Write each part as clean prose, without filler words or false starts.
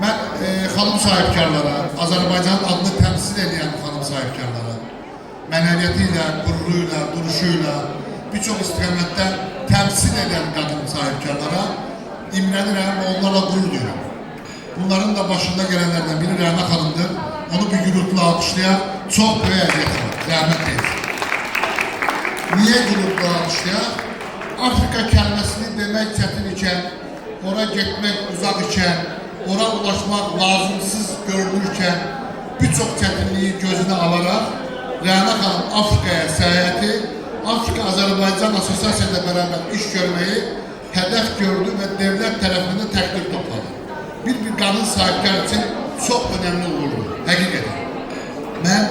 Ben xanım sahibkarlara, Azərbaycanın adını təmsil edən xanım sahibkarlara, mənəviyyətiyle, qüruruyla, duruşuyla, birçok istiqamətdə təmsil edən qadın sahibkarlara imrənirəm və onlarla qürur duyuram. Bunların da başında gelenlerden biri Rəhmə xanımdır. Onu bir gürültülü alkışlayan çok böyük əziyyəti var. Rəhmət deyil. Niye gürültülü alkışlayan? Afrika kelimesini demek çətin ikən, ora getmək uzaq ikən, ora ulaşmaq lazımsız görünürkən, birçok çətinliyi gözünə alaraq Rəhmə xanım Afrikaya səyahəti, Afrika-Azərbaycan Asosiasiyası ilə beraber iş görmeyi hedef gördü ve devlet tarafından təqdir topladı. Bir qadın sahibkar için çok önemli olurdu, həqiqətən. Mən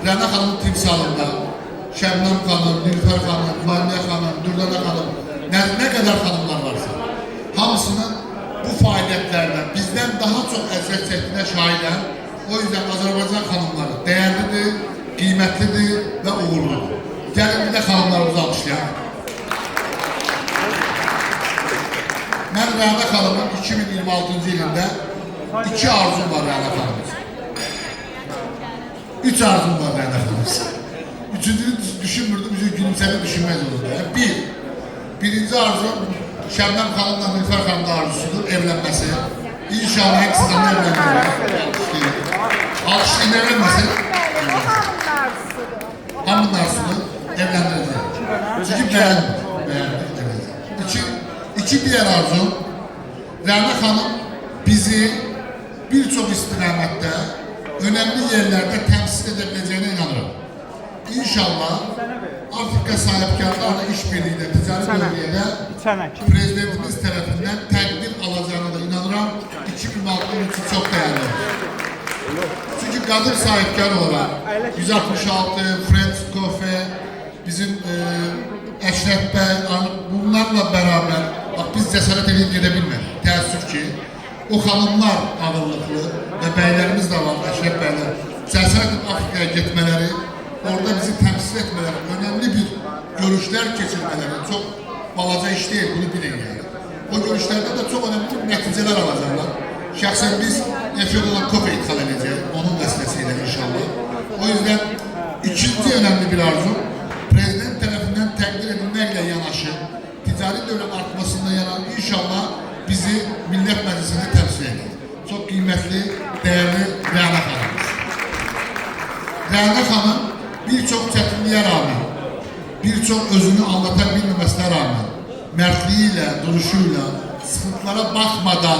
Rəhmə xanımın timsalında Şəbnəm xanım, Nilüfer xanım, Vaniyə xanım, Dürdana xanım, ne kadar xanımlar varsa, hamısının bu faaliyetlerle bizden daha çok əziyyət çəkdiyinə şahidəm. O yüzden Azərbaycan xanımları değerlidir, kıymetlidir ve uğurludur. Gəlin bir de xanımlarımızı alışlayalım. Ben Rəhmə xanımın 2026 yılında 2 arzum var Rəhmə xanımız. 3 arzum var Rəhmə xanımız. Üçüncünü düşünmürdüm, gülümseme düşünmez olurdu. Birinci arzum Şəbnəm xanımla Nilüfer xanımın arzusudur, evlenmesi. İnşallah hep sizinle evlenmeli. Alkışlayın evlenmesin. Hamının arzusudur, evlendireceğim. Çünkü beğendim. İki diğer arzum, Rəhmə xanım bizi birçok istiqamette, önemli yerlerde temsil edebileceğine inanıyorum. İnşallah Afrika sahipkarlarla işbirliğiyle ticari bölgede prezidentimiz tarafından təqdir alacağına da inanıram. 2006 için çok değerli. Çünkü kadın sahipkar olarak 166, French Coffee, bizim Eşref Bey, bunlarla beraber bak biz cesaret edip gidebilmedik. Təəssüf ki o hanımlar ağırlıklı ve beylerimiz de var, Eşref Beyler. Cesaret edip Afrika'ya gitmeleri, orada bizi temsil etmeleri, önemli bir görüşler geçirmeleri çok balaca iş değil, bunu bilin yani. O görüşlerde de çok önemli neticeler alacaklar. Şahsen biz Efyo'dan kofe ithal edeceğiz, onun vesilesiyle inşallah. O yüzden ikinci önemli bir arzum, prezident tarafından təqdir edilmekle yanaşı, ticari dövlət artmasında yanan inşallah bizi Millet Meclisi'nde temsil edin. Çok kıymetli, değerli Rəhmə xanımız. Rəhmə xanım birçok çətinliğe rağmen, birçok özünü anlatabilmemesine rağmen, mertliğiyle, duruşuyla, sıkıntılara bakmadan